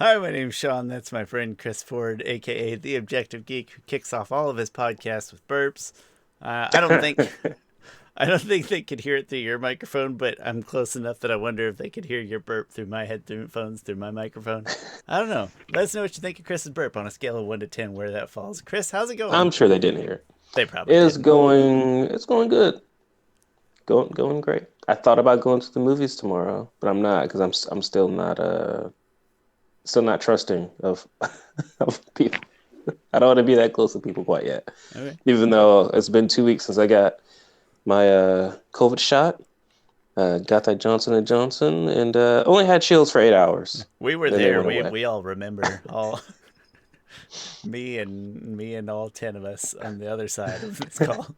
Hi, my name's Sean. That's my friend Chris Ford, aka the Objective Geek, who kicks off all of his podcasts with burps. I don't think I don't think they could hear it through your microphone, but I'm close enough that I wonder if they could hear your burp through my headphones through my microphone. I don't know. Let us know what you think of Chris's burp on a scale of 1 to 10, where that falls. Chris, how's it going? I'm sure they didn't hear it. They probably It's didn't. going good. Going great. I thought about going to the movies tomorrow, but I'm not because I'm still not trusting of of people. I don't want to be that close to people quite yet. Okay. Even though it's been 2 weeks since I got my COVID shot. Got that Johnson and Johnson, and only had chills for 8 hours. We were Then they there. went We away. we all remember all me and all 10 of us on the other side of this call.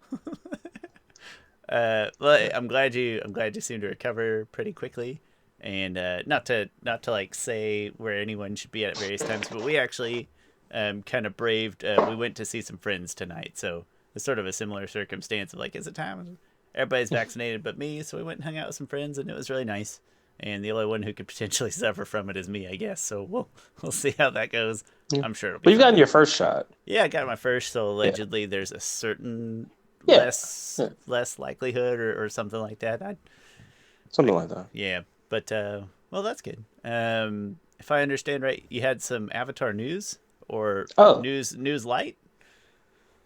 Well, I'm glad you seem to recover pretty quickly, and not to like say where anyone should be at various times, but we actually kind of braved. We went to see some friends tonight, so it's sort of a similar circumstance of like, is it time? Everybody's vaccinated but me, so we went and hung out with some friends, and it was really nice. And the only one who could potentially suffer from it is me, I guess. So we'll see how that goes. Yeah. I'm sure it'll be But you've fine. gotten your first shot. Yeah, I got my first, so Yeah. allegedly there's a certain Yeah. less Yeah. less likelihood or something like that. Something like that. Yeah, but well, that's good. If I understand right, you had some Avatar news or Oh, news light.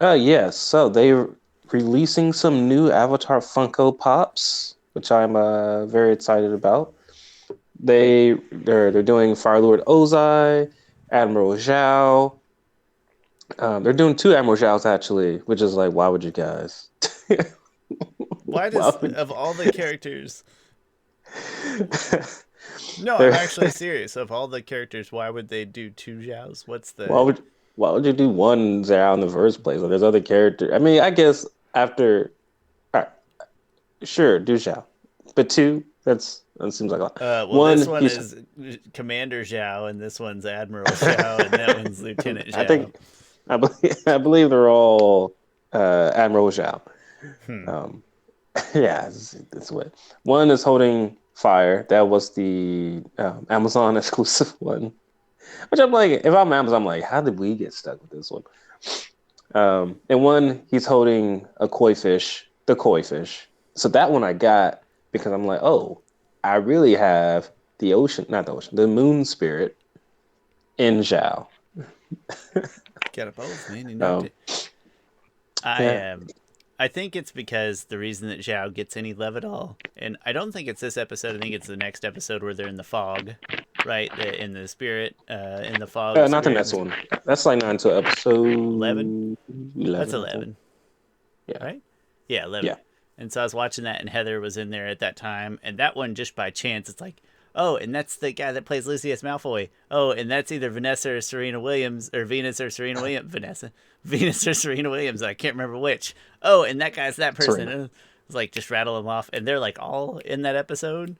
yes. So they're releasing some new Avatar Funko Pops, which I'm very excited about. They're doing Fire Lord Ozai, Admiral Zhao. They're doing two Admiral Zhaos actually, which is like, why would you guys? Why Why does would of all the characters? No, I'm they're actually serious. Of all the characters, why would they do two Zhaos? What's why the would why would you do one Zhao in the first place? Like, there's other characters. I mean, I guess after, all right, sure, do Zhao, but two, that seems like a lot. well, this One, one he's is Commander Zhao, and this one's Admiral Zhao, and that one's Lieutenant I Zhao. think I believe they're all Admiral Zhao. Hmm. Um, yeah, it's what one is holding fire. That was the Amazon exclusive one. Which I'm like, if I'm Amazon, I'm like, how did we get stuck with this one? And one, he's holding a koi fish, the koi fish. So that one I got because I'm like, oh, I really have the ocean, not the ocean, the moon spirit in Zhao. Got it both, man. You knocked Um, it. I yeah, um I think it's because the reason that Zhao gets any love at all, and I don't think it's this episode. I think it's the next episode where they're in the fog, right? In the spirit, in the fog not the spirit. next one. That's like not until 11. episode That's 11, I think. 11, Yeah, right? Yeah, 11. yeah. And so I was watching that, and Heather was in there at that time, and that one just by chance, it's like, oh, and that's the guy that plays Lucius Malfoy. Oh, and that's either Vanessa or Serena Williams, or Venus or Serena Williams. Venus or Serena Williams. I can't remember which. Oh, and that guy's that person. Serena. It's like just rattle them off, and they're like all in that episode.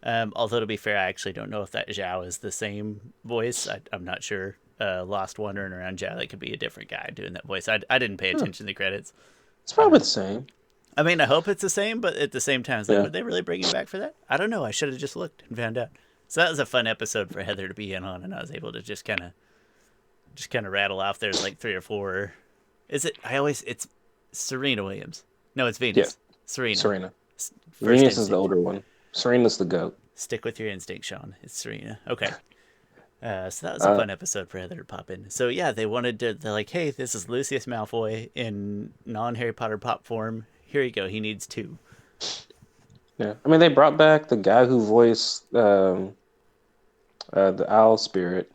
Although to be fair, I actually don't know if that Zhao is the same voice. I'm not sure. Lost wandering around Zhao, that could be a different guy doing that voice. I didn't pay Huh. attention to the credits. It's probably the same. I mean, I hope it's the same, but at the same time, it's like, Yeah. would they really bring him back for that? I don't know. I should have just looked and found out. So that was a fun episode for Heather to be in on, and I was able to just kind of rattle off. There's like three or four. Is it? It's Serena Williams. No, it's Yeah, Venus. Serena. Serena. First Venus is the instinct. older one. Serena's the goat. Stick with your instinct, Sean. It's Serena. Okay. So that was a Uh, fun episode for Heather to pop in. So yeah, they wanted to. They're like, hey, this is Lucius Malfoy in non-Harry Potter pop form. Here you go. He needs two. yeah. I mean, they brought back the guy who voiced the owl spirit.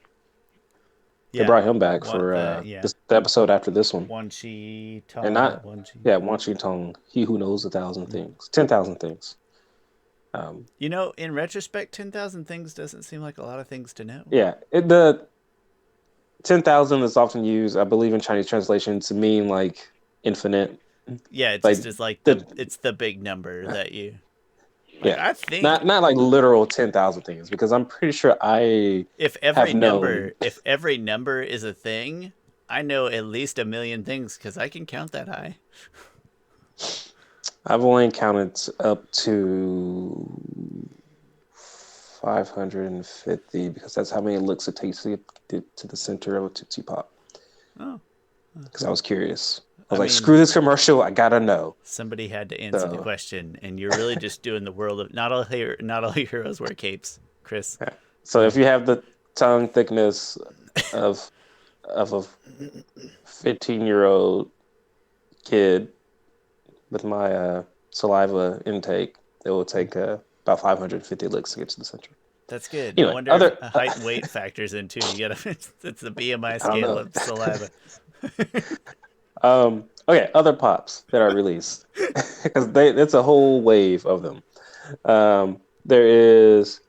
They Yeah. brought him back One. for Yeah. the episode after this one, One Chi and Tong. not One Chi. yeah, Wan Shi Tong, he who knows 1,000 things, 10,000 things. Um, In retrospect, 10,000 things doesn't seem like a lot of things to know. yeah, the 10,000 is often used, I believe, in Chinese translation to mean like infinite, Yeah, it like just is like the it's the big number that you like. yeah, I think not like literal 10,000 things, because I'm pretty sure I if have known. every number is a thing, I know at least a million things because I can count that high. I've only counted up to 550 because that's how many licks it takes to get to the center of a Tootsie Pop. Oh, Because I was curious. I was I like, mean, screw this commercial. I gotta know. somebody had to answer the So, question, and you're really just doing the world of not all heroes wear capes, Chris. yeah. So if you have the tongue thickness of a 15-year-old kid with my saliva intake, it will take about 550 licks to get to the center. That's good. I Anyway, wonder if other a height and weight factors in too. You gotta, it's the BMI I don't scale know. of saliva. Okay, other pops that are released because it's a whole wave of them. There is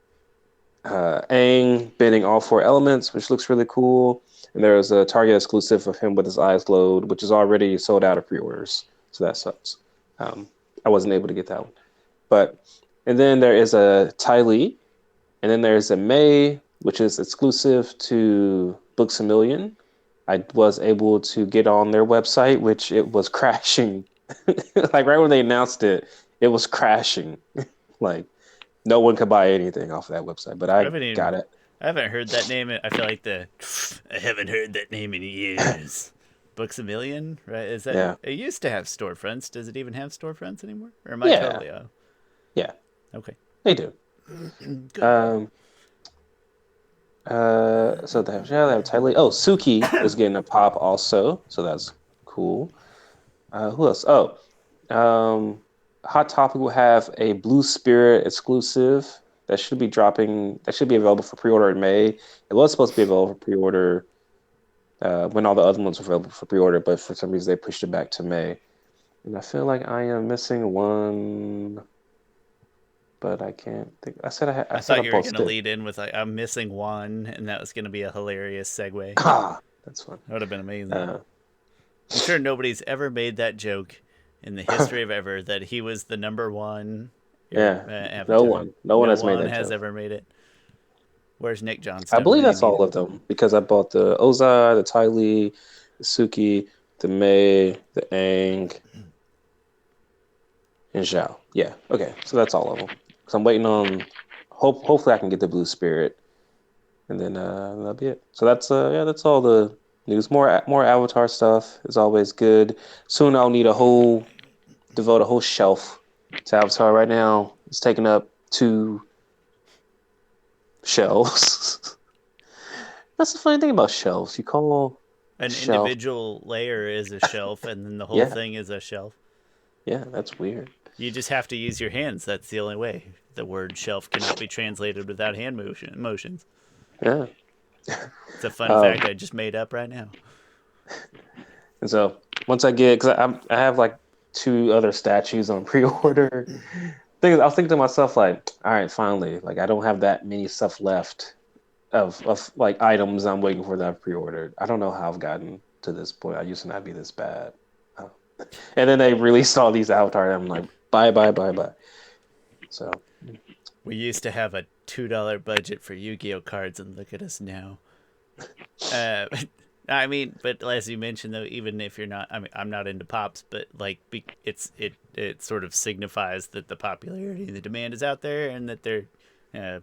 Aang bending all four elements, which looks really cool. And there's a Target exclusive of him with his eyes glowed, which is already sold out of pre-orders. So that sucks. I wasn't able to get that one. And then there is a Ty Lee, and then there's a May, which is exclusive to Books a Million. I was able to get on their website, which it was crashing. Like right when they announced it, it was crashing. Like no one could buy anything off of that website, but I I haven't even, got it. I haven't heard that name. I feel like I haven't heard that name in years. Books a Million, right? Is that Yeah, it used to have storefronts? Does it even have storefronts anymore? Or am I yeah, totally off? yeah. Okay, They do. good. Um, so they have Tyler. Oh, Suki is getting a pop also, so that's cool. Who else? Oh, um, Hot Topic will have a Blue Spirit exclusive that should be dropping. That should be available for pre-order in May. It was supposed to be available for pre-order when all the other ones were available for pre-order, but for some reason they pushed it back to May. And I feel like I am missing one, but I can't think. I I said thought I you were gonna posted. lead in with like I'm missing one, and that was gonna be a hilarious segue. Ah, that's fun. That would have been amazing. Uh, I'm sure nobody's ever made that joke in the history of ever that he was the number one yeah, avatar. no one No has made one that has joke. ever made it. Where's Nick I Johnstone believe when you that's need all him? of them because I bought the Ozai, the Ty Lee, the Suki, the Mei, the Aang, and Zhao. Yeah, okay, so that's all of them. So I'm waiting on. Hopefully, I can get the Blue Spirit, and then that'll be it. So that's that's all the news. More Avatar stuff is always good. Soon I'll need devote a whole shelf to Avatar. Right now, it's taking up two shelves. That's the funny thing about shelves. You call a An shelf. individual layer is a shelf, and then the whole Yeah, thing is a shelf. yeah, that's weird. You just have to use your hands. That's the only way. The word shelf cannot be translated without motions. Yeah. It's a fun Um, fact I just made up right now. and so once I get, because I have like two other statues on pre-order. I was thinking to myself like, all right, finally, like I don't have that many stuff left of like items I'm waiting for that I've pre-ordered. I don't know how I've gotten to this point. I used to not be this bad. Oh. And then they released all these avatars. I'm like, bye, bye, bye, bye. So We used to have a $2 budget for Yu-Gi-Oh cards, and look at us now. Uh, I mean, but as you mentioned, though, even if you're not, I mean, I'm not into pops, but like, it sort of signifies that the popularity, the demand is out there, and that their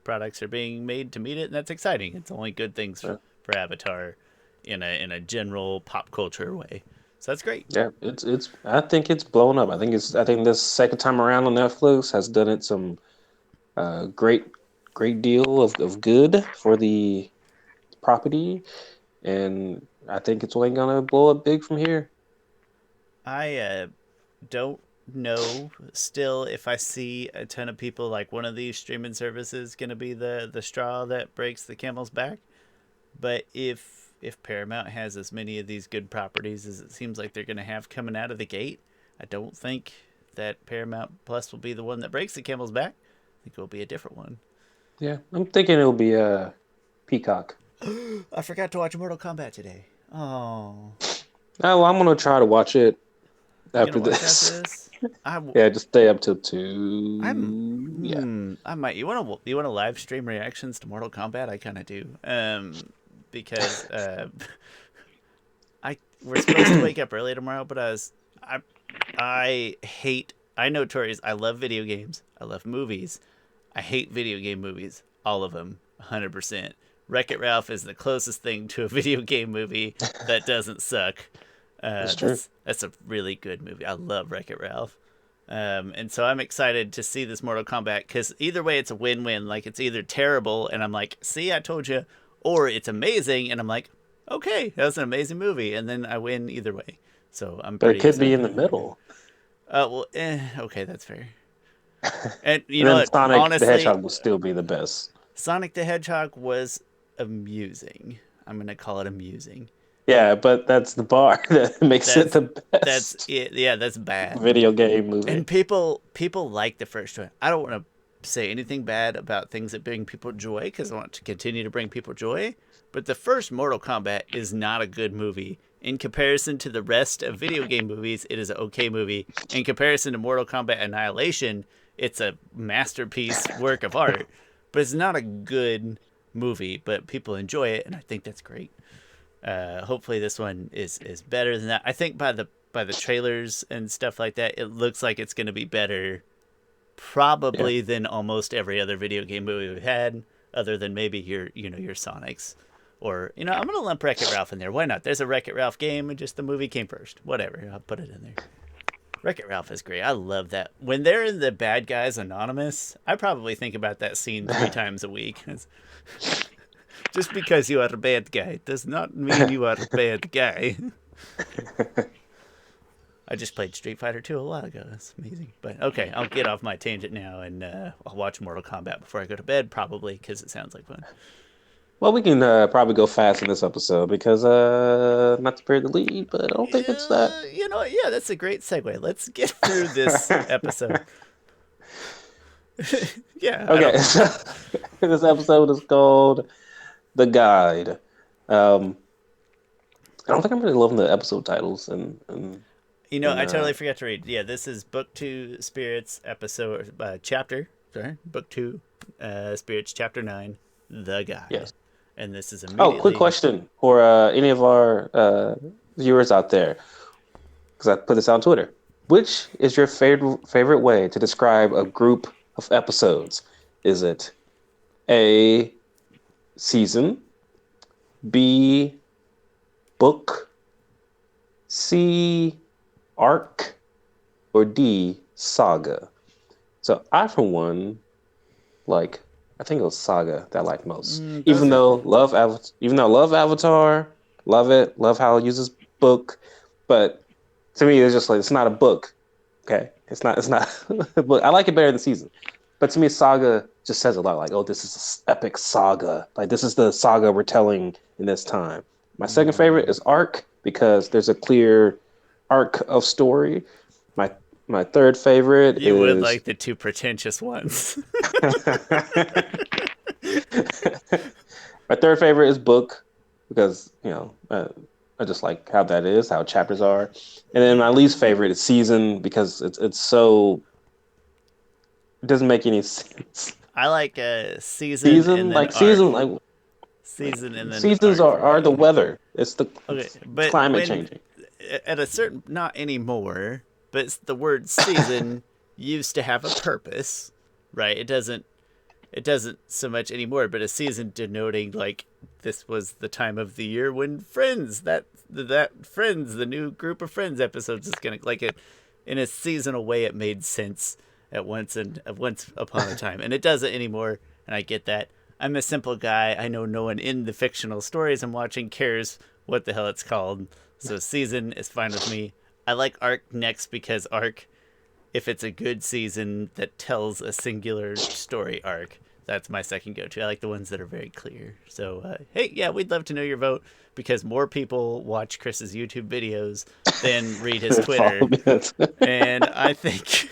products are being made to meet it, and that's exciting. It's only good things yeah. for Avatar, in a general pop culture way. So that's great. Yeah, it's. I think it's blown up. I think this second time around on Netflix has done it some great deal of good for the property, and I think it's only gonna blow up big from here. I don't know still if I see a ton of people like one of these streaming services going to be the straw that breaks the camel's back. But if Paramount has as many of these good properties as it seems like they're going to have coming out of the gate, I don't think that Paramount Plus will be the one that breaks the camel's back. I think it will be a different one. Yeah, I'm thinking it'll be a Peacock. I forgot to watch Mortal Kombat today. Oh, Oh, well, I'm gonna try to watch it you gonna after watch after this. this? I Yeah, just stay up till I'm 2. Yeah. I might you want to live stream reactions to Mortal Kombat? I kind of do. Because I we're supposed to wake up early tomorrow, but I hate I know Tori's I love video games. I love movies. I hate video game movies. all of them, 100%. Wreck-It Ralph is the closest thing to a video game movie that doesn't suck. That's true. That's a really good movie. I love Wreck-It Ralph. And so I'm excited to see this Mortal Kombat because either way, it's a win-win. Like, it's either terrible, and I'm like, see, I told you, or it's amazing, and I'm like, okay, that was an amazing movie, and then I win either way. So I'm But it pretty could be in excited. the middle. Okay, that's fair. And you And know then what? Sonic the Honestly, Hedgehog will still be the best. Sonic the Hedgehog was amusing. I'm gonna call it amusing. Yeah, but that's the bar that makes it That's the that's best it. Yeah, that's bad. video game movie. And people like the first one. I don't want to say anything bad about things that bring people joy because I want to continue to bring people joy. But the first Mortal Kombat is not a good movie. In comparison to the rest of video game movies, it is an okay movie. In comparison to Mortal Kombat Annihilation, it's a masterpiece work of art. But it's not a good movie, but people enjoy it, and I think that's great. Hopefully this one is better than that. I think by the trailers and stuff like that, it looks like it's going to be better Yeah. probably than almost every other video game movie we've had, other than maybe your Sonics. Or, I'm going to lump Wreck-It Ralph in there. Why not? There's a Wreck-It Ralph game and just the movie came first. Whatever. I'll put it in there. Wreck-It Ralph is great. I love that. When they're in the Bad Guys Anonymous, I probably think about that scene 3 times a week. Just because you are a bad guy does not mean you are a bad guy. I just played Street Fighter 2 a while ago. That's amazing. But okay, I'll get off my tangent now and I'll watch Mortal Kombat before I go to bed, probably, because it sounds like fun. Well, we can probably go fast in this episode because not to bury the lead, but I don't think it's that. You know what? Yeah, that's a great segue. Let's get through this episode. Yeah, I Okay, don't. so this episode is called The Guide. I don't think I'm really loving the episode titles and I totally forgot to read. Yeah, this is Book 2 Spirits episode chapter. Sorry, Book 2 Spirits chapter 9, The Guide. yes. And this is Oh, quick immediately. question for any of our viewers out there, because I put this on Twitter. Which is your favorite way to describe a group of episodes? Is it A, season, B, book, C, arc, or D, saga? So I, for one, I think it was Saga that I liked most. Those are. Even though I love Avatar, love it, love how it uses book, but to me it's just like it's not a book. Okay, it's not a book. I like it better than season, but to me Saga just says a lot. Like, oh, this is an epic saga. Like, this is the saga we're telling in this time. My second favorite is arc because there's a clear arc of story. My my third favorite You would is like the two pretentious ones. my third favorite is book because I just like how that is, how chapters are, and then my least favorite is season because it's so it doesn't make any sense. I like season and then arc. Season and then Seasons arc for are the me. weather. Okay, It's but climate when changing. at a certain not anymore, but the word season used to have a purpose, right? It doesn't so much anymore, but a season denoting like this was the time of the year when Friends that Friends the new group of Friends episodes is gonna like it in a seasonal way. It made sense at once upon a time, and it doesn't anymore. And I get that. I'm a simple guy. I know no one in the fictional stories I'm watching cares what the hell it's called. So season is fine with me. I like arc next because arc, if it's a good season that tells a singular story arc, that's my second go-to. I like the ones that are very clear. So, hey, yeah, we'd love to know your vote because more people watch Chris's YouTube videos than read his Follow Twitter. me. And I think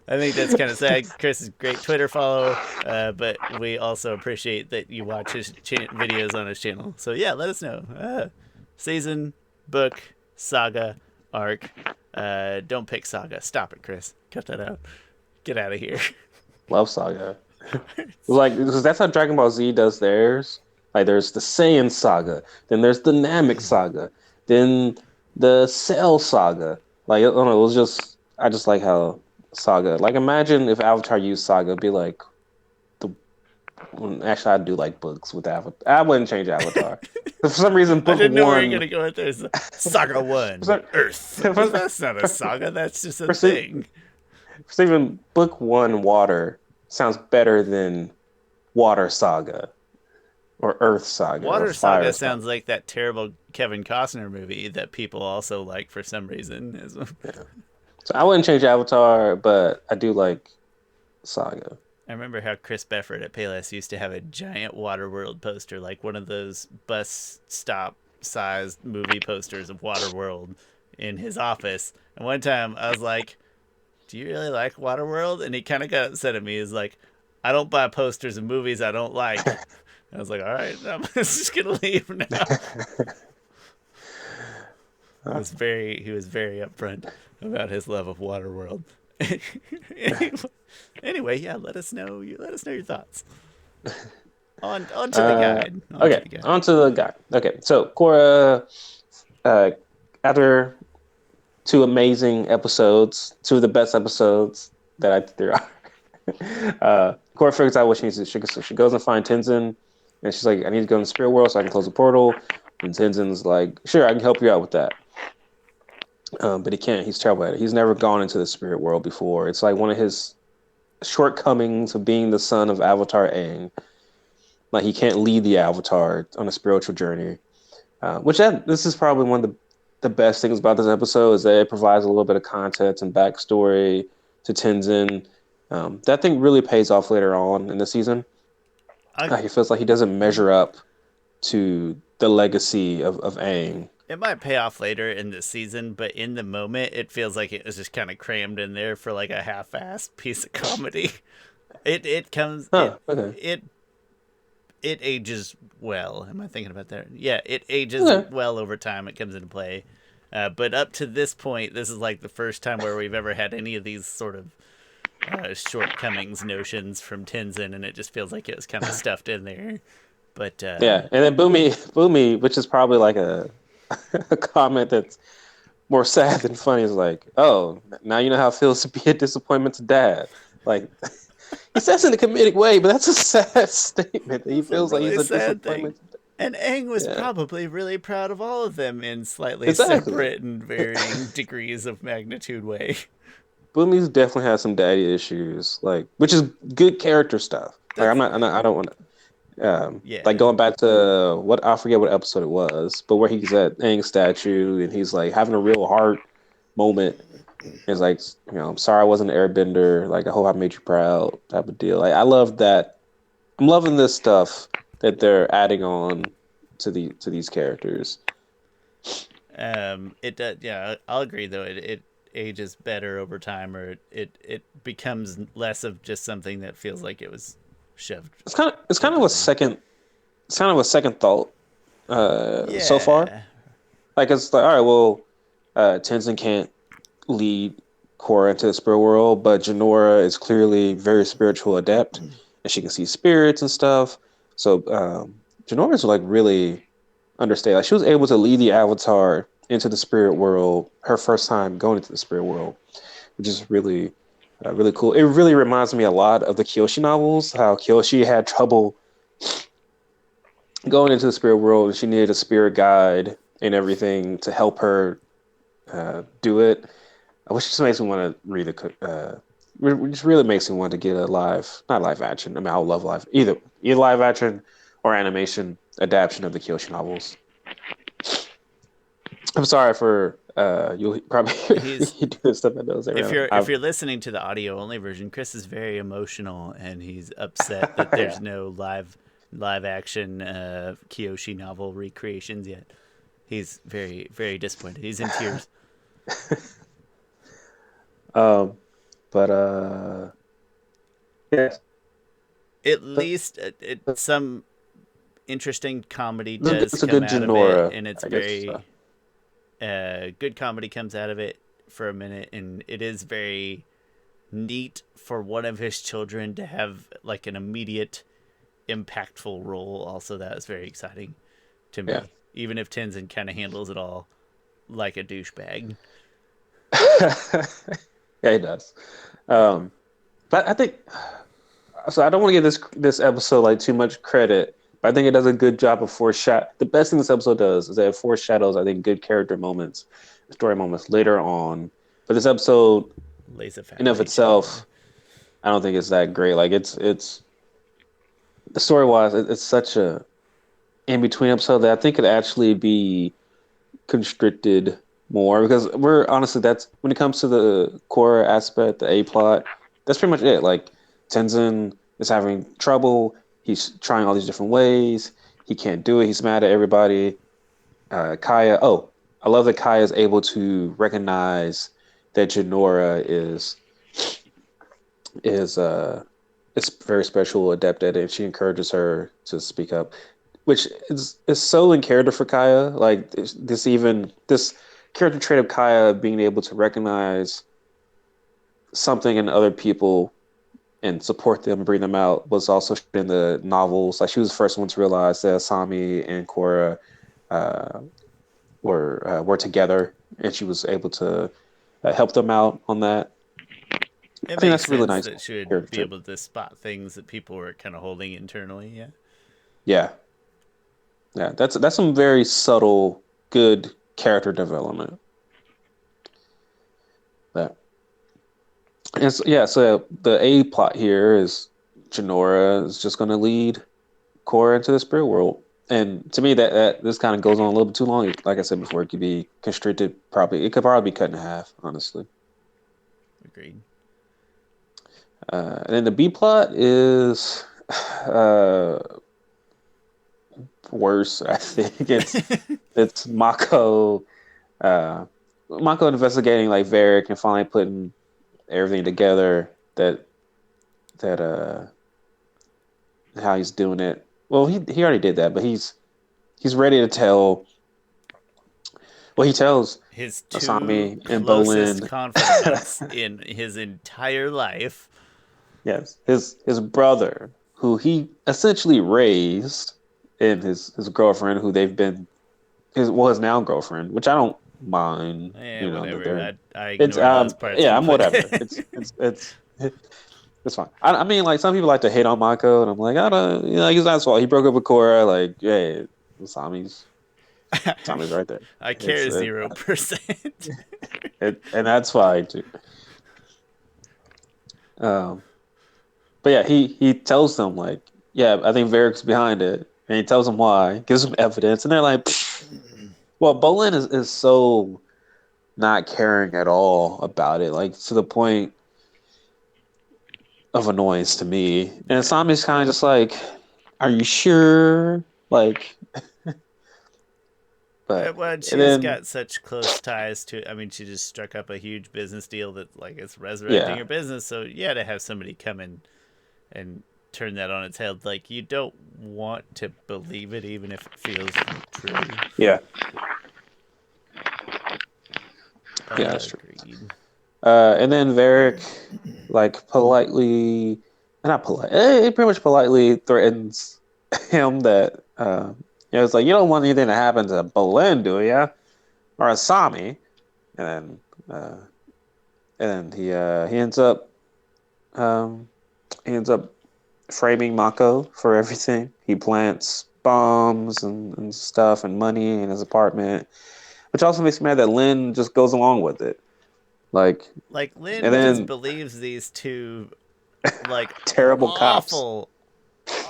that's kind of sad. Chris is a great Twitter follow, but we also appreciate that you watch his videos on his channel. So yeah, let us know. Season, book, saga, arc. Don't pick saga. Stop it, Chris. Cut that out. Get out of here. Love Saga. Because that's how Dragon Ball Z does theirs. Like, there's the Saiyan Saga, then there's the Namek Saga, then the Cell Saga. Like, I don't know, I just like how Saga. Like, imagine if Avatar used Saga, it'd be like the Actually, I do like books with Avatar. I wouldn't change Avatar. For some reason, I book didn't know where you're one. gonna go with this. Saga For One, some, Earth. for, That's not a saga. That's just a for, some- thing. for some reason, book one, Water, sounds better than Water Saga or Earth Saga or Water Fire Saga Saga. sounds like that terrible Kevin Costner movie that people also like for some reason. Yeah. So I wouldn't change Avatar, but I do like Saga. I remember how Chris Befford at Payless used to have a giant Waterworld poster, like one of those bus stop sized movie posters of Waterworld in his office. And one time I was like, "Do you really like Waterworld?" And he kind of got upset at me. He's like, "I don't buy posters of movies I don't like." I was like, "All right, I'm just gonna leave now." He was very upfront about his love of Waterworld. anyway, yeah, let us know your thoughts. On to the guide. On to okay, the guide. on to the guy. Okay, so Korra, uh, after two amazing episodes, two of the best episodes that there are. Korra figures out what she needs to do. She goes and finds Tenzin, and she's like, I need to go in the spirit world so I can close the portal. And Tenzin's like, sure, I can help you out with that. But he can't. He's terrible at it. He's never gone into the spirit world before. It's like one of his shortcomings of being the son of Avatar Aang. Like he can't lead the Avatar on a spiritual journey. This is probably one of the best things about this episode is that it provides a little bit of context and backstory to Tenzin. That thing really pays off later on in the season. I, He feels like he doesn't measure up to the legacy of Aang. it might pay off later in the season, but in the moment, it feels like it was just kind of crammed in there for like a half-assed piece of comedy. It comes Huh, okay. it it ages well. Am I thinking about that? Yeah, it ages Okay. well over time. It comes into play. But up to this point, this is like the first time where we've ever had any of these sort of shortcomings notions from Tenzin, and it just feels like it was kind of stuffed in there. But Yeah. And then Boomy, which is probably like a a comment that's more sad than funny, is like, oh, now you know how it feels to be a disappointment to dad. Like he says in a comedic way, but that's a sad statement that he that's a feels like he's really a sad thing. disappointment. And Aang was Yeah, probably really proud of all of them in slightly exactly. separate and varying degrees of magnitude way. Boomy's definitely has some daddy issues, like which is good character stuff. Like That's I don't want to. Like yeah. going back to what I forget what episode it was, but where he's at Aang's statue and he's like having a real heart moment. It's like, I'm sorry I wasn't an airbender. Like I hope I made you proud, type of deal. Like I love that. I'm loving this stuff that they're adding on to these characters. It does. Yeah, I'll agree though. It ages better over time, or it becomes less of just something that feels like it was It's kind shoved of in a there. second it's kind of a second thought so far. Yeah. Like it's like, all right, well, Tenzin can't lead Korra into the spirit world, but Janora is clearly very spiritual adept, and she can see spirits and stuff. So Janora's like really understand. Like she was able to lead the Avatar into the spirit world her first time going into the spirit world, which is really cool. It really reminds me a lot of the Kyoshi novels. How Kyoshi had trouble going into the spirit world. She needed a spirit guide and everything to help her do it. Which just makes me want to read it just really makes me want to get a not live action. I mean, I'll love either live action or animation adaptation of the Kyoshi novels. I'm sorry for you'll probably He's you do stuff that does if every you're if I've you're listening to the audio only version, Chris is very emotional and he's upset that yeah. there's no live action Kyoshi novel recreations yet. He's very very disappointed. He's in tears. Um, but yeah, At least some interesting comedy does it's a come good out of it, Janora, and it's I guess. So. very good comedy comes out of it for a minute, and it is very neat for one of his children to have like an immediate impactful role. Also, that is very exciting to Yeah. me, even if Tenzin kind of handles it all like a douchebag. Yeah, he does. But I think So I don't want to give this episode like too much credit, but I think it does a good job of foreshadow. The best thing this episode does is that it foreshadows, I think, good character moments, story moments later on. But this episode, Lays a in of foundation. Yeah. itself, I don't think it's that great. Like it's the story wise, it's such a in between episode that I think could actually be constricted more because we're honestly that's when it comes to the core aspect, the A plot, that's pretty much it. Like Tenzin is having trouble. He's trying all these different ways. He can't do it. He's mad at everybody. Kaya. Oh, I love that Kaya is able to recognize that Janora is it's very special, adept at it. And she encourages her to speak up, which is so in character for Kaya. Like this character trait of Kaya being able to recognize something in other people and support them, bring them out, was also in the novels. Like she was the first one to realize that Asami and Korra uh, were together, and she was able to help them out on that. It I think makes that's a really sense nice that she would character be trait. able to spot things that people were kind of holding internally. Yeah. Yeah, yeah, that's some very subtle, good character development. That yeah. So the A plot here is Janora is just going to lead Korra into the spirit world, and to me that this kind of goes on a little bit too long. Like I said before, it could be constricted. Probably it could probably be cut in half, honestly. Agreed. And then the B plot is uh, worse. I think it's uh, Mako investigating like Varric and finally putting everything together that how he's doing it. Well, he already did that, but he's ready to tell. Well, he tells His two Asami and closest Bolin. confidants in his entire life. Yes, his brother, who he essentially raised, and his girlfriend, who they've been his now girlfriend, which I don't mind. Eh, You know that whatever. they're I it's ignore those parts yeah, I'm whatever. completely. It's fine. I mean, like some people like to hate on Mako, and I'm like, I don't, he's not his fault. He broke up with Korra. Like, yeah, Sami's Sami's right there. I It's care 0%. and that's fine too. Um, but yeah, he tells them like, yeah, I think Varric's behind it, and he tells them why, gives them evidence, and they're like, "Pfft." Well, Bolin is so not caring at all about it, like to the point of annoyance to me. And Yeah. Sami's kind of just like, "Are you sure?" Like, but Well, and she's then got such close ties to. I mean, she just struck up a huge business deal that, like, it's resurrecting yeah, her business. So, yeah, to have somebody come in and turn that on its head, like, you don't want to believe it, even if it feels true. yeah, yeah, that's true. Agreed. And then Varric, like politely, not polite, it pretty much politely threatens him that it's like you don't want anything to happen to Bolin, do you? Or Asami, and then he um he ends up framing Mako for everything. He plants bombs and stuff and money in his apartment, which also makes me mad that Lynn just goes along with it. Like, Like, and Lynn just then believes these two, like, terrible cops. awful,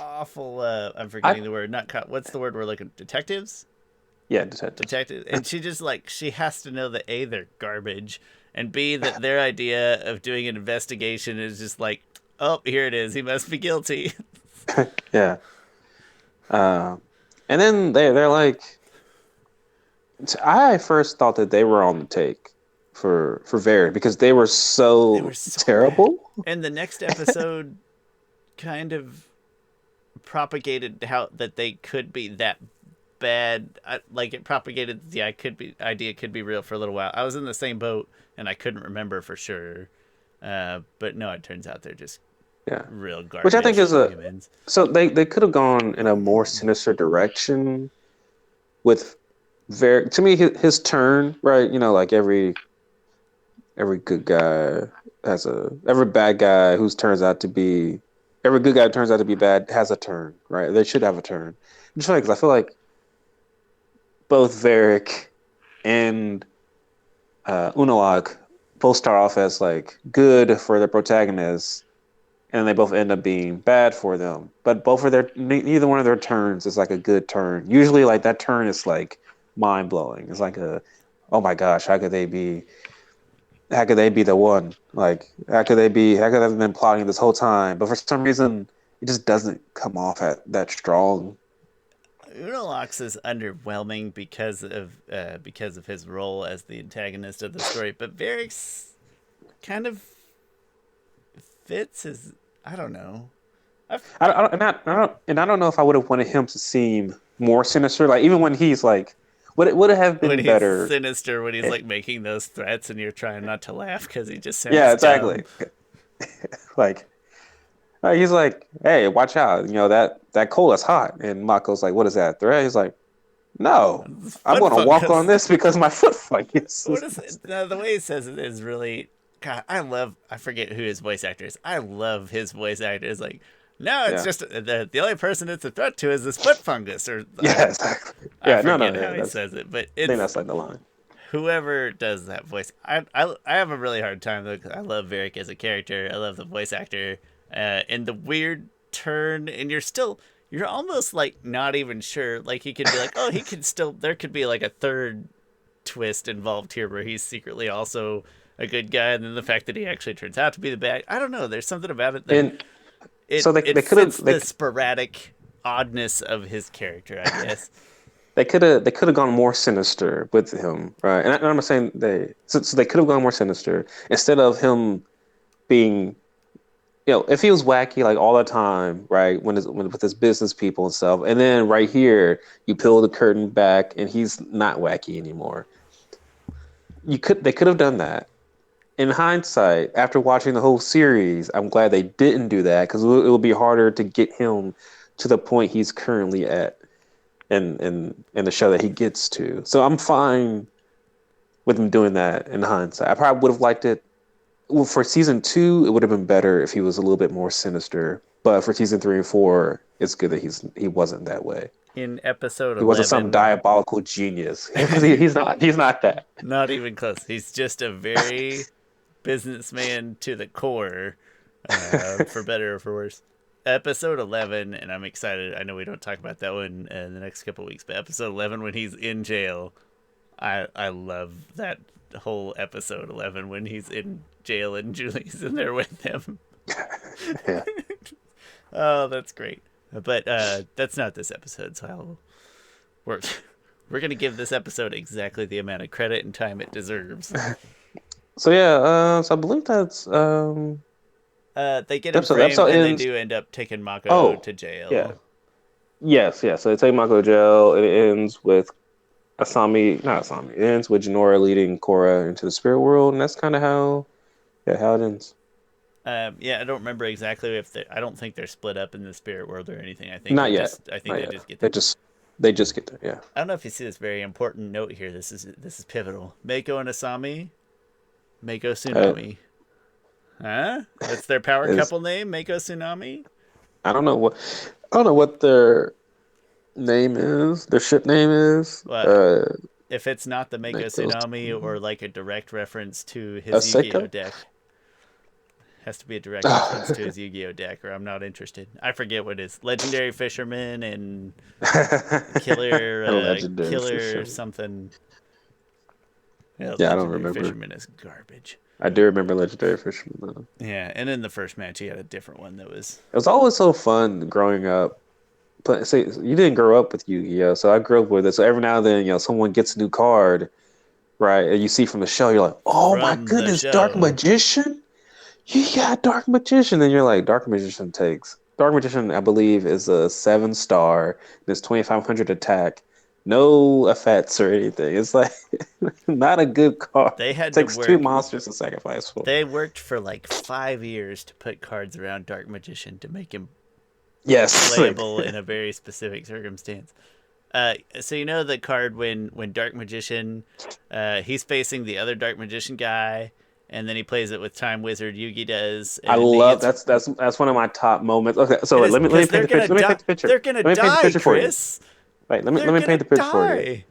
awful, I'm I forgetting the word, not cop, what's the word we're looking, detectives? Yeah, detectives. Detective, and she just, like, she has to know that A, they're garbage, and B, that their idea of doing an investigation is just like, oh, here it is, he must be guilty. Yeah. Uh, and then they're like, I first thought that they were on the take for Varian because they were They were so so bad. terrible. And the next episode kind of propagated how that they could be that bad. Like, it propagated the idea could be real for a little while. I was in the same boat and I couldn't remember for sure. But no, it turns out they're just Yeah. real Which I think garbage is a humans. so they could have gone in a more sinister direction with very to me his turn, right? Like every good guy has a every bad guy who turns out to be every good guy that turns out to be bad has a turn, right? They should have a turn. I'm just funny because I feel like both Varric and Unalaq both start off as like good for the protagonists, and they both end up being bad for them. But both of neither one of their turns is like a good turn. Usually, like that turn is like mind blowing. It's like oh my gosh, how could they be? How could they be the one? Like, how could they be? How could they have been plotting this whole time? But for some reason, it just doesn't come off at that strong. Unalox is underwhelming because of his role as the antagonist of the story, but Varric's kind of fits his. I don't know. I don't know if I would have wanted him to seem more sinister. Like even when he's like, would it have When been he's better? sinister, when he's like making those threats, and you're trying not to laugh because he just Yeah, sounds dumb. exactly. Like he's like, hey, watch out! You know that coal is hot, and Mako's like, what is that threat? He's like, no, I'm Foot gonna walk on fungus. this because my foot fungus. What is it? No, the way he says it is really. God, I forget who his voice actor is. I love his voice actor. It's like, no, it's Yeah, just the only person it's a threat to is this foot fungus, or yeah, exactly. I Yeah, no, no, forget yeah, how he says it, but I think it's that's like the line. whoever does that voice. I have a really hard time though. 'Cause I love Varric as a character. I love the voice actor, and the weird turn, and you're almost like not even sure. Like he could be like, oh, he could still. There could be like a third twist involved here where he's secretly also a good guy, and then the fact that he actually turns out to be the bad. I don't know. There's something about it that And it so it they could have fits the sporadic oddness of his character, I guess. they could have gone more sinister with him, right? And I'm not saying so they could have gone more sinister instead of him being, if he was wacky like all the time, right? When with his business people and stuff, and then right here you peel the curtain back and he's not wacky anymore. They could have done that. In hindsight, after watching the whole series, I'm glad they didn't do that because it will be harder to get him to the point he's currently at in the show that he gets to. So I'm fine with him doing that in hindsight. I probably would have liked it. Well, for season 2, it would have been better if he was a little bit more sinister. But for season 3 and 4, it's good that he wasn't that way. In episode He wasn't some 11, diabolical genius because he's not. He's not that. not even close. He's just a very businessman to the core, for better or for worse. Episode 11, and I'm excited. I know we don't talk about that one in the next couple of weeks, but episode 11 when he's in jail, I love that whole episode 11 when he's in jail and Julie's in there with him. Yeah. Oh, that's great. But that's not this episode, so we're we're gonna give this episode exactly the amount of credit and time it deserves. So yeah, so I believe that's They get him the framed, episode and they ends. do end up taking Mako Oh, to yeah, jail. yes, yes. So they take Mako to jail, and it ends with not Asami. It ends with Jinora leading Korra into the spirit world, and that's kind of how it ends. Yeah, I don't remember exactly if I don't think they're split up in the spirit world or anything. Not yet, I think not they yet. just get They there. just they just get there. Yeah. I don't know if you see this very important note here. This is pivotal. Mako and Asami, Mako Uh, Tsunami. Huh? That's their power is couple name, Mako Tsunami. I don't know what their name is. Their ship name is. Well, if it's not the Mako Mako's Tsunami or like a direct reference to his Yu-Gi-Oh Aseko. deck, has to be a direct reference to his Yu-Gi-Oh deck, or I'm not interested. I forget what it is. Legendary Fisherman and A legendary Killer fisherman. something. Yeah, Yeah, I don't Legendary remember. Fisherman is garbage. I do remember legendary fisherman though. Yeah, and in the first match, he had a different one that was. It was always so fun growing up. But say you didn't grow up with Yu-Gi-Oh, so I grew up with it. So every now and then, someone gets a new card, right? And you see from the show, you're like, "Oh my From the goodness, Dark show. Magician! You got Dark Magician!" Then you're like, Dark Magician, I believe, is a 7-star. And it's 2,500 attack, no effects or anything. It's like not a good card. They It had to takes two work. monsters to sacrifice for. They worked for like 5 years to put cards around Dark Magician to make him Yes, playable in a very specific circumstance. So you know the card when Dark Magician, he's facing the other Dark Magician guy, and then he plays it with Time Wizard. Yugi does, I and he love gets that's one of my top moments. Okay, so it wait, is let me because paint they're the gonna picture. Let me die. paint the picture. They're gonna Let me paint the die, picture for you. Chris. Wait, They're let me gonna paint the picture for you. die.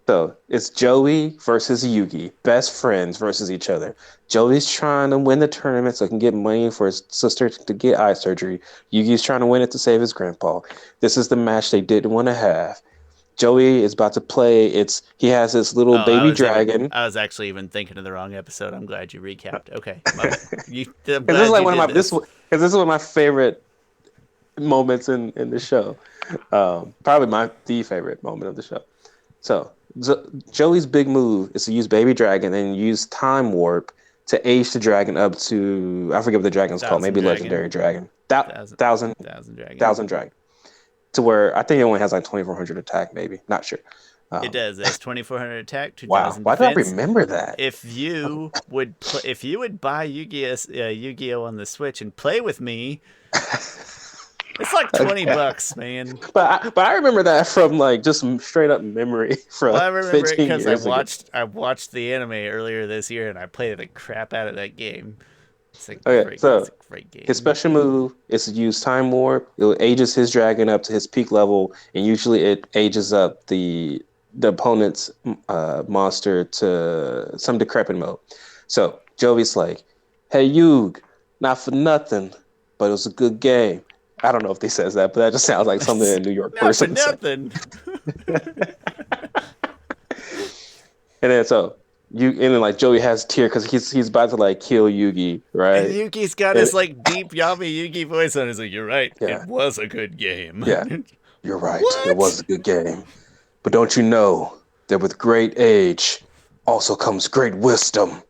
So it's Joey versus Yugi, best friends versus each other. Joey's trying to win the tournament so he can get money for his sister to get eye surgery. Yugi's trying to win it to save his grandpa. This is the match they didn't want to have. Joey is about to play. He has this little Oh, baby dragon. I was actually even thinking of the wrong episode. I'm glad you recapped. Okay, my bad. I'm Because this is glad like you one of did my this. because this is one of my favorite moments in the show. Probably the favorite moment of the show. So Joey's big move is to use Baby Dragon and use Time Warp to age the dragon up to I forget what the dragon's called, Thousand maybe Dragon, Legendary Dragon, that thousand, thousand thousand Dragon. thousand dragon, to where I think it only has like 2,400 attack, maybe not sure. It does. It has 2,400 attack, Wow, 2,000 why do I defense. remember that? If you would buy Yu-Gi-Oh on the Switch and play with me, it's like $20, man. But I remember that from like just straight up memory Well, from I remember it 15 because years ago. I watched the anime earlier this year and I played the crap out of that game. Okay, It's so a great his game. special move is to use Time Warp. It ages his dragon up to his peak level, and usually it ages up the opponent's monster to some decrepit mode. So Joey's like, "Hey, Yug, not for nothing, but it was a good game." I don't know if he says that, but that just sounds like something a New York Not for person would say. nothing. And then like Joey has tear because he's about to like kill Yugi, And right? Yuki's got And, his like deep Yami Yugi voice on. He's like, "You're right. It yeah, was a good game." yeah, you're right. It What? was a good game. But don't you know that with great age also comes great wisdom?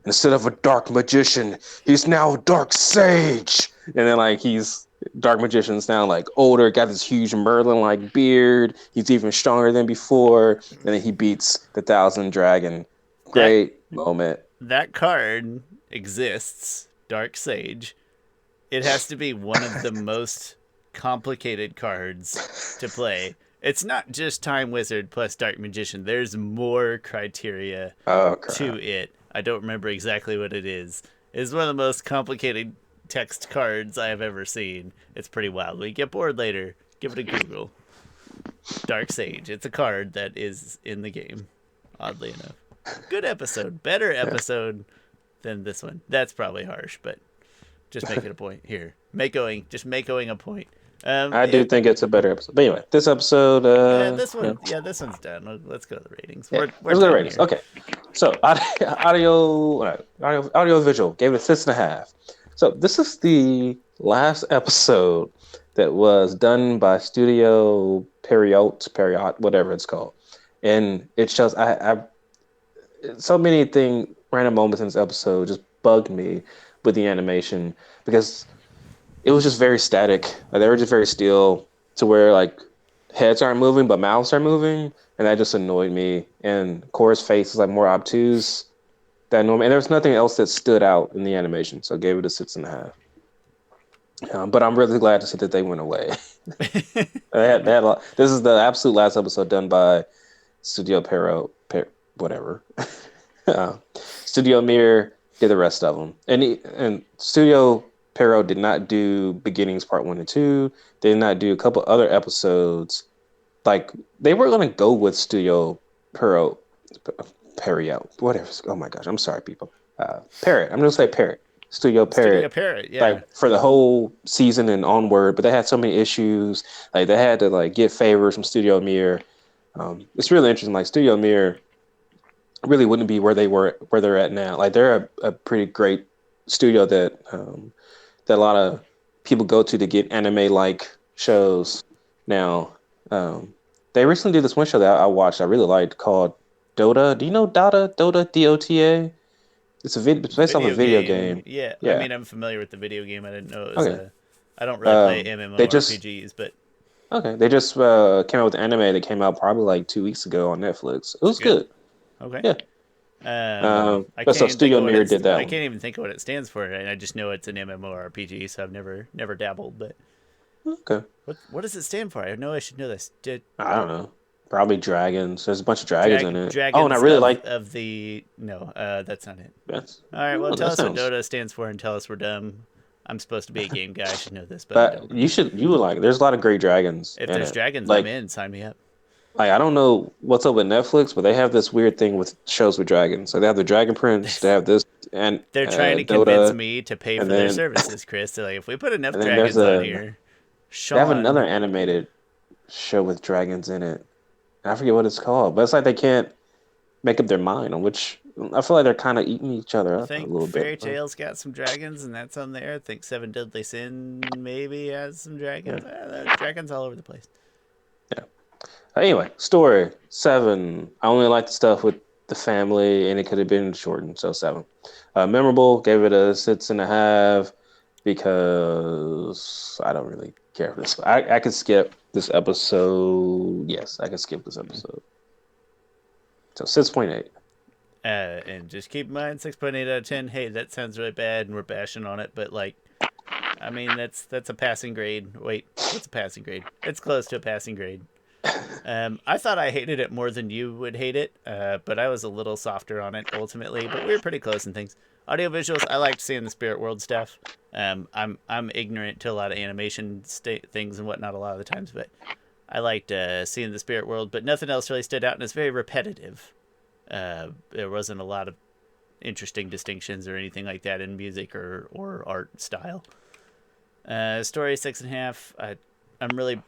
Instead of a dark magician, he's now a dark sage. And then like he's dark magician's now like older, got this huge Merlin like beard. He's even stronger than before. And then he beats the Thousand Dragon. That Great moment. that card exists, Dark Sage. It has to be one of the most complicated cards to play. It's not just Time Wizard plus Dark Magician. There's more criteria Oh to crap. it. I don't remember exactly what it is. It's one of the most complicated text cards I have ever seen. It's pretty wild. When you get bored later, give it a Google. Dark Sage. It's a card that is in the game, oddly enough. Good episode. Better Yeah. episode than this one. That's probably harsh, but just making a point here. Making a point. I do think it's a better episode. But anyway, this episode This one's done. Let's go to the ratings. yeah, We're let's go to done ratings. here. Okay. So audio visual gave it 6.5. So this is the last episode that was done by Studio Periot, whatever it's called, and it shows I so many random moments in this episode just bugged me with the animation because it was just very static. Like, they were just very still to where like heads aren't moving but mouths are moving, and that just annoyed me. And Korra's face is like more obtuse than normal, and there was nothing else that stood out in the animation, so I gave it a 6.5. But I'm really glad to see that they went away. This is the absolute last episode done by Studio whatever. Studio Mirror did the rest of them, and Studio Pero did not do Beginnings Part 1 and 2. They did not do a couple other episodes. Like, they were going to go with Studio Pero, Perio, whatever. Oh my gosh, I'm sorry, people. Parrot. I'm going to say Parrot. Studio Studio Parrot. Parrot, yeah. Like, for the whole season and onward, but they had so many issues. Like, they had to, like, get favors from Studio Mirror. It's really interesting. Like, Studio Mirror really wouldn't be where they're at now. Like, they're a pretty great studio that a lot of people go to get anime like shows. Now, they recently did this one show that I watched. I really liked called Dota. Do you know Dota? Dota, Dota. It's based off a video game. Yeah, I Yeah. mean, I'm familiar with the video game. I didn't know it was Okay. a. I don't really play They just MMORPGs, but They just came out with an anime that came out probably like 2 weeks ago on Netflix. It was good. good. Okay. Yeah. I But can't so even think Studio of what Mirror did that I one. can't even think of what it stands for, and I just know it's an MMORPG. So I've never dabbled. But Okay. what does it stand for? I know I should know this. I don't know. Probably dragons. There's a bunch of dragons in it. Oh, and I Dragons really like of the no, that's not it. that's. All right, well, Oh, tell that us what sounds. Dota stands for and tell us we're dumb. I'm supposed to be a game guy. I should know this, but I But don't. you would like. There's a lot of great dragons If in there's it. dragons, I'm Like in. Sign me up. I don't know what's up with Netflix, but they have this weird thing with shows with dragons. So they have the Dragon Prince, they have this and They're trying to convince Dota, me to pay and for their then services, Chris. They're like, if we put enough and then there's dragons on a here, they have Sean. another animated show with dragons in it. I forget what it's called, but it's like they can't make up their mind on which. I feel like they're kind of eating each other I up a think little bit. Fairy Tale's got some dragons, and that's on there. I think Seven Deadly Sin maybe has some Yeah, dragons. Dragons all over the place. yeah. Anyway, story 7. I only like the stuff with the family, and it could have been shortened, so 7. Memorable, gave it a 6.5 because I don't really care for this. I could skip this episode. Yes, I could skip this episode. So 6.8. And just keep in mind, 6.8 out of 10. Hey, that sounds really bad, and we're bashing on it, but like, I mean, that's a passing grade. Wait, what's a passing grade? It's close to a passing grade. I thought I hated it more than you would hate it, but I was a little softer on it ultimately. But we were pretty close in things. Audio visuals, I liked seeing the spirit world stuff. I'm ignorant to a lot of animation things and whatnot a lot of the times, but I liked seeing the spirit world. But nothing else really stood out, and it's very repetitive. There wasn't a lot of interesting distinctions or anything like that in music or art style. Story 6.5. I'm really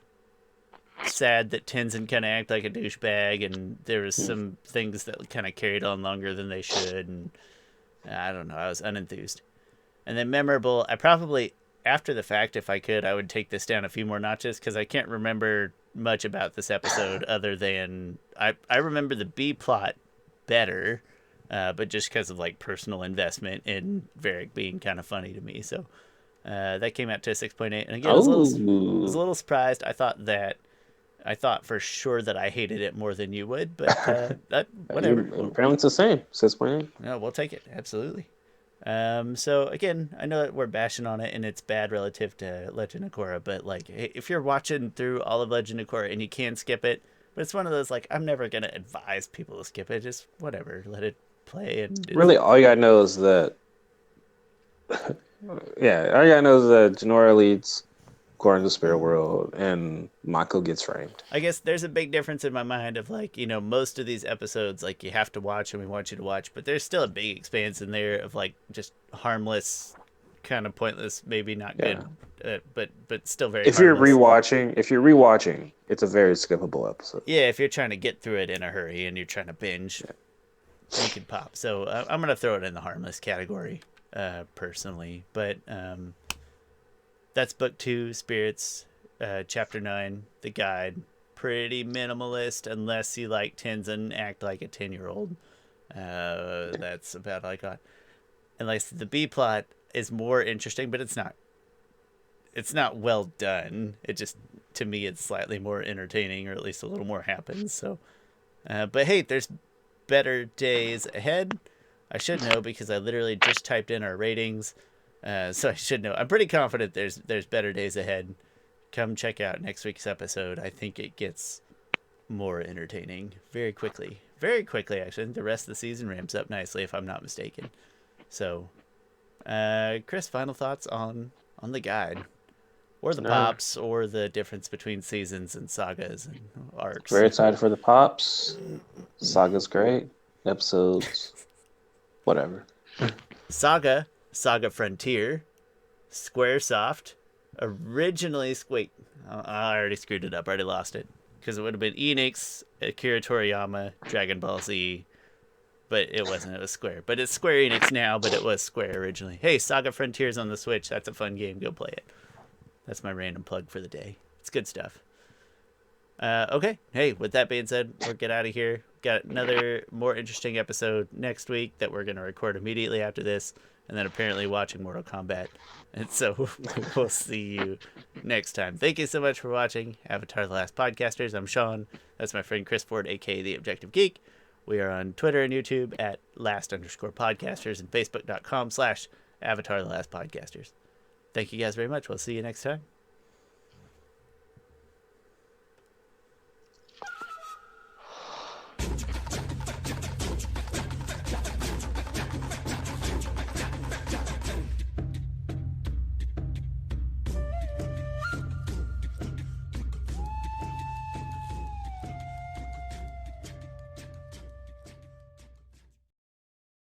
sad that Tenzin kind of act like a douchebag, and there was some things that kind of carried on longer than they should, and I don't know, I was unenthused. And then memorable, I probably, after the fact, if I could, I would take this down a few more notches, because I can't remember much about this episode other than, I remember the B plot better, but just because of like personal investment in Varric being kind of funny to me, so that came out to a 6.8, and again, I was a little surprised. I thought for sure that I hated it more than you would, but that whatever. Apparently it's the same. 6.8. No, we'll take it absolutely. So again, I know that we're bashing on it and it's bad relative to Legend of Korra, but like, if you're watching through all of Legend of Korra and you can skip it, but it's one of those like, I'm never gonna advise people to skip it. Just whatever, let it play. And Really, all you gotta know is that. Yeah, all you gotta know is that Janora leads Korra into the spirit world, and Mako gets framed. I guess there's a big difference in my mind of like, most of these episodes like you have to watch and we want you to watch, but there's still a big expanse in there of like just harmless, kind of pointless, maybe not good, but still very. If harmless. you're rewatching, it's a very skippable episode. Yeah, if you're trying to get through it in a hurry and you're trying to binge, you can pop. So I'm gonna throw it in the harmless category, personally. But that's book 2, Spirits, chapter 9, the guide. Pretty minimalist, unless you like Tenzin act like a 10-year-old. That's about all I got. And like the B plot is more interesting, but it's not. It's not well done. It just, to me, it's slightly more entertaining, or at least a little more happens. So, but hey, there's better days ahead. I should know because I literally just typed in our ratings, so I should know. I'm pretty confident there's better days ahead. Come check out next week's episode. I think it gets more entertaining very quickly. Very quickly, actually. The rest of the season ramps up nicely, if I'm not mistaken. So, Chris, final thoughts on the guide, or the pops, or the difference between seasons and sagas and arcs. Very excited for the pops. Saga's great. Episodes, whatever. Saga Frontier, Squaresoft, originally. Wait, I already screwed it up. I already lost it because it would have been Enix, Akira Toriyama, Dragon Ball Z. But it wasn't. It was Square. But it's Square Enix now, but it was Square originally. Hey, Saga Frontiers on the Switch. That's a fun game. Go play it. That's my random plug for the day. It's good stuff. Okay. Hey, with that being said, we'll get out of here. Got another more interesting episode next week that we're going to record immediately after this. And then apparently watching Mortal Kombat. And so we'll see you next time. Thank you so much for watching Avatar: The Last Podcasters. I'm Sean. That's my friend Chris Ford, a.k.a. The Objective Geek. We are on Twitter and YouTube at last_podcasters and facebook.com/Avatar: The Last Podcasters. Thank you guys very much. We'll see you next time.